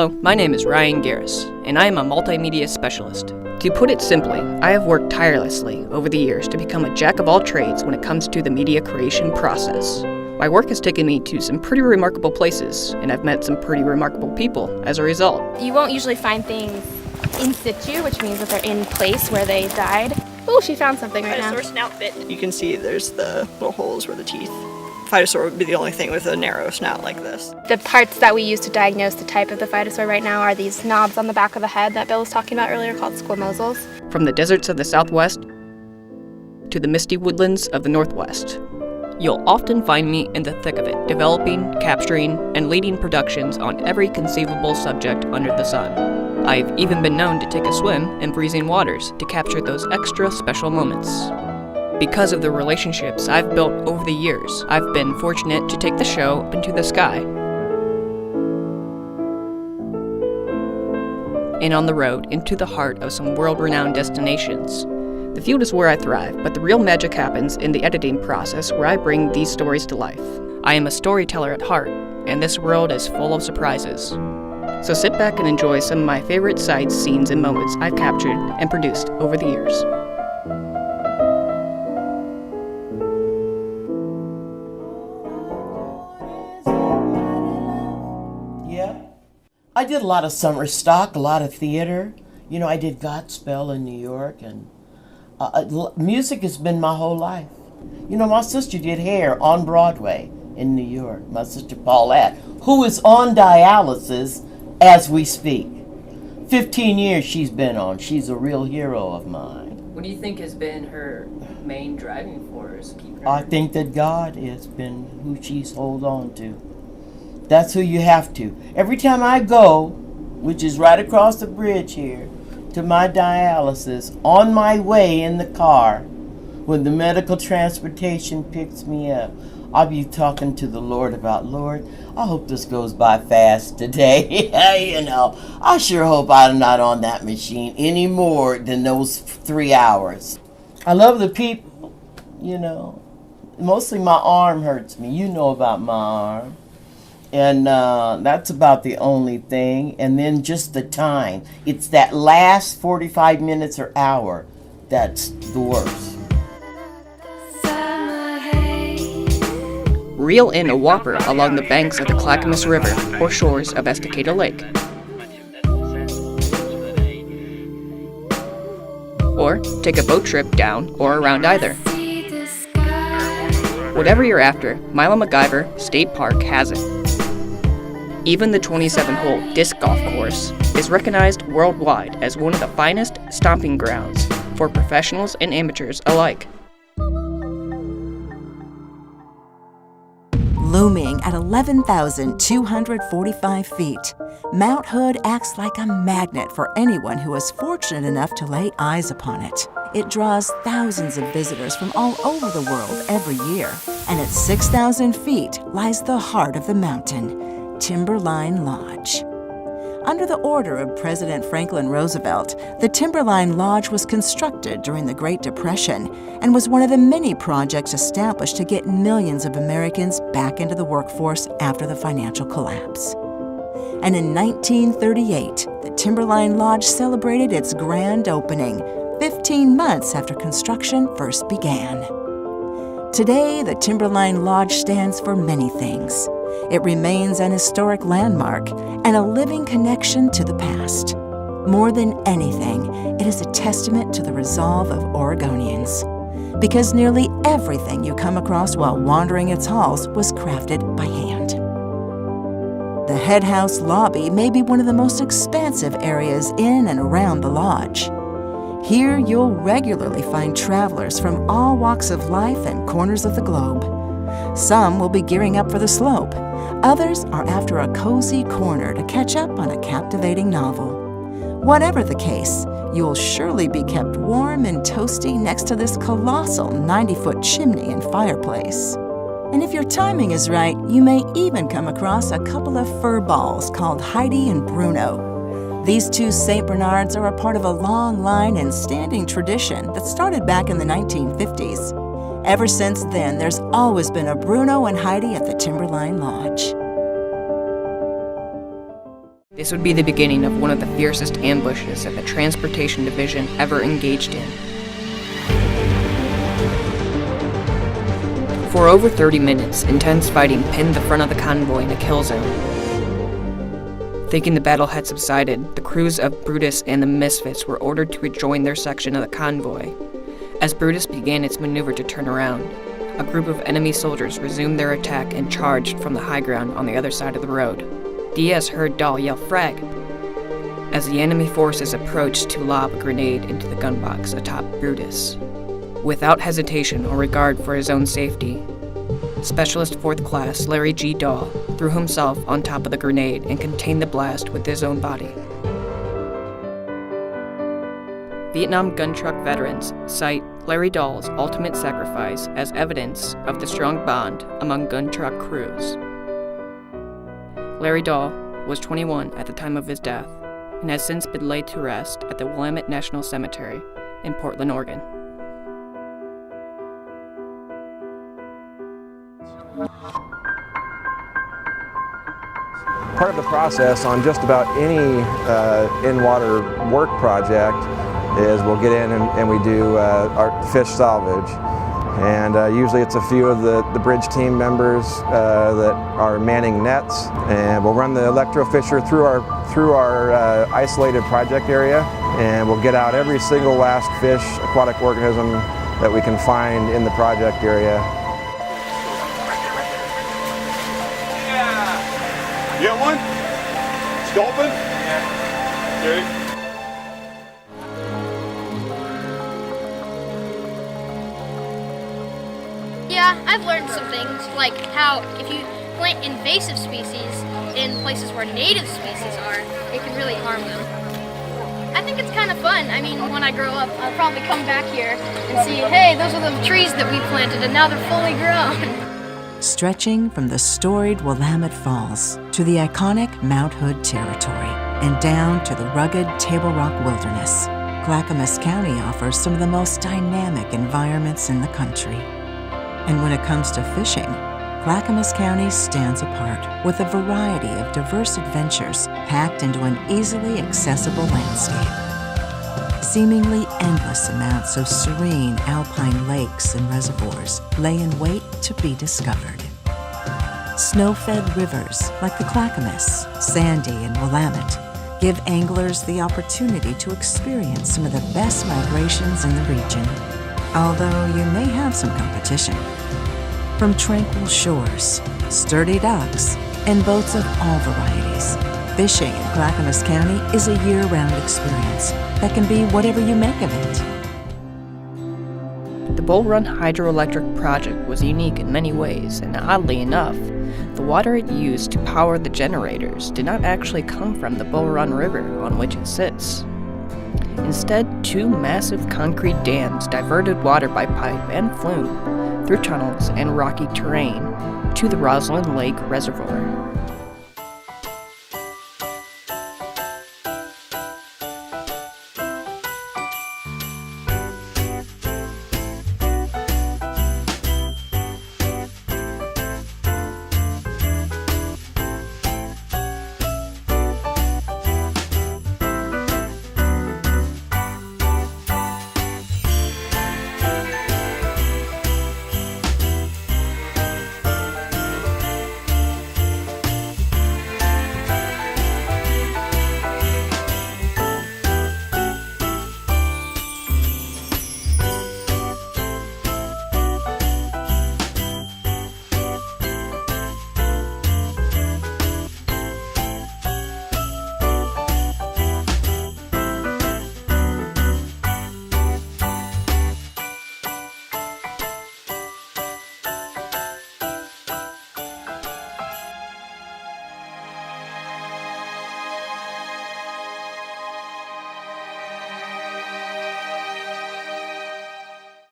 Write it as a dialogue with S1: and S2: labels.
S1: Hello, my name is Ryan Garris, and I am a multimedia specialist. To put it simply, I have worked tirelessly over the years to become a jack of all trades when it comes to the media creation process. My work has taken me to some pretty remarkable places, and I've met some pretty remarkable people as a result.
S2: You won't usually find things in situ, which means that they're in place where they died. Oh, she found something right now.
S3: Phytosaur snout bit. You can see there's the little holes where the teeth. Phytosaur would be the only thing with a narrow snout like this.
S2: The parts that we use to diagnose the type of the phytosaur right now are these knobs on the back of the head that Bill was talking about earlier called squamosals.
S1: From the deserts of the Southwest to the misty woodlands of the Northwest, you'll often find me in the thick of it, developing, capturing, and leading productions on every conceivable subject under the sun. I've even been known to take a swim in freezing waters to capture those extra special moments. Because of the relationships I've built over the years, I've been fortunate to take the show up into the sky and on the road into the heart of some world-renowned destinations. The field is where I thrive, but the real magic happens in the editing process where I bring these stories to life. I am a storyteller at heart, and this world is full of surprises. So sit back and enjoy some of my favorite sights, scenes, and moments I've captured and produced over the years.
S4: I did a lot of summer stock, a lot of theater. You know, I did Godspell in New York, and music has been my whole life. You know, my sister did hair on Broadway in New York, my sister Paulette, who is on dialysis as we speak. 15 years she's been on. She's a real hero of mine.
S1: What do you think has been her main driving force?
S4: I think that God has been who she's held on to. That's who you have to. Every time I go, which is right across the bridge here, to my dialysis, on my way in the car, when the medical transportation picks me up, I'll be talking to the Lord about, Lord, I hope this goes by fast today. You know, I sure hope I'm not on that machine any more than those 3 hours. I love the people, you know. Mostly my arm hurts me. You know about my arm. And that's about the only thing. And then just the time. It's that last 45 minutes or hour that's the worst.
S1: Reel in a whopper along the banks of the Clackamas River or shores of Estacada Lake. Or take a boat trip down or around either. Whatever you're after, Milo MacGyver State Park has it. Even the 27-hole disc golf course is recognized worldwide as one of the finest stomping grounds for professionals and amateurs alike.
S5: Looming at 11,245 feet, Mount Hood acts like a magnet for anyone who is fortunate enough to lay eyes upon it. It draws thousands of visitors from all over the world every year, and at 6,000 feet lies the heart of the mountain, Timberline Lodge. Under the order of President Franklin Roosevelt, the Timberline Lodge was constructed during the Great Depression and was one of the many projects established to get millions of Americans back into the workforce after the financial collapse. And in 1938, the Timberline Lodge celebrated its grand opening, 15 months after construction first began. Today, the Timberline Lodge stands for many things. It remains an historic landmark and a living connection to the past. More than anything, it is a testament to the resolve of Oregonians, because nearly everything you come across while wandering its halls was crafted by hand. The head house lobby may be one of the most expansive areas in and around the lodge. Here you'll regularly find travelers from all walks of life and corners of the globe. Some will be gearing up for the slope. Others are after a cozy corner to catch up on a captivating novel. Whatever the case, you'll surely be kept warm and toasty next to this colossal 90-foot chimney and fireplace. And if your timing is right, you may even come across a couple of fur balls called Heidi and Bruno. These two St. Bernards are a part of a long line and standing tradition that started back in the 1950s. Ever since then, there's always been a Bruno and Heidi at the Timberline Lodge.
S1: This would be the beginning of one of the fiercest ambushes that the Transportation Division ever engaged in. For over 30 minutes, intense fighting pinned the front of the convoy in a kill zone. Thinking the battle had subsided, the crews of Brutus and the Misfits were ordered to rejoin their section of the convoy. As Brutus began its maneuver to turn around, a group of enemy soldiers resumed their attack and charged from the high ground on the other side of the road. Diaz heard Dahl yell "frag" as the enemy forces approached to lob a grenade into the gunbox atop Brutus. Without hesitation or regard for his own safety, Specialist 4th Class Larry G. Dahl threw himself on top of the grenade and contained the blast with his own body. Vietnam gun truck veterans cite Larry Dahl's ultimate sacrifice as evidence of the strong bond among gun truck crews. Larry Dahl was 21 at the time of his death and has since been laid to rest at the Willamette National Cemetery in Portland, Oregon.
S6: Part of the process on just about any in-water work project is we'll get in and we do our fish salvage. And usually it's a few of the bridge team members that are manning nets, and we'll run the electrofisher through our isolated project area, and we'll get out every single last fish, aquatic organism that we can find in the project area.
S7: You got one? Sculpin? Yeah. Okay.
S8: Yeah, I've learned some things, like how if you plant invasive species in places where native species are, it can really harm them. I think it's kind of fun. I mean, when I grow up, I'll probably come back here and see, hey, those are the trees that we planted and now they're fully grown.
S5: Stretching from the storied Willamette Falls to the iconic Mount Hood territory and down to the rugged Table Rock wilderness, Clackamas County offers some of the most dynamic environments in the country. And when it comes to fishing, Clackamas County stands apart with a variety of diverse adventures packed into an easily accessible landscape. Seemingly endless amounts of serene alpine lakes and reservoirs lay in wait to be discovered. Snow-fed rivers like the Clackamas, Sandy, and Willamette give anglers the opportunity to experience some of the best migrations in the region, although you may have some competition. From tranquil shores, sturdy docks, and boats of all varieties, fishing in Clackamas County is a year-round experience that can be whatever you make of it.
S1: The Bull Run hydroelectric project was unique in many ways, and oddly enough, the water it used to power the generators did not actually come from the Bull Run River on which it sits. Instead, two massive concrete dams diverted water by pipe and flume through tunnels and rocky terrain to the Roslyn Lake Reservoir.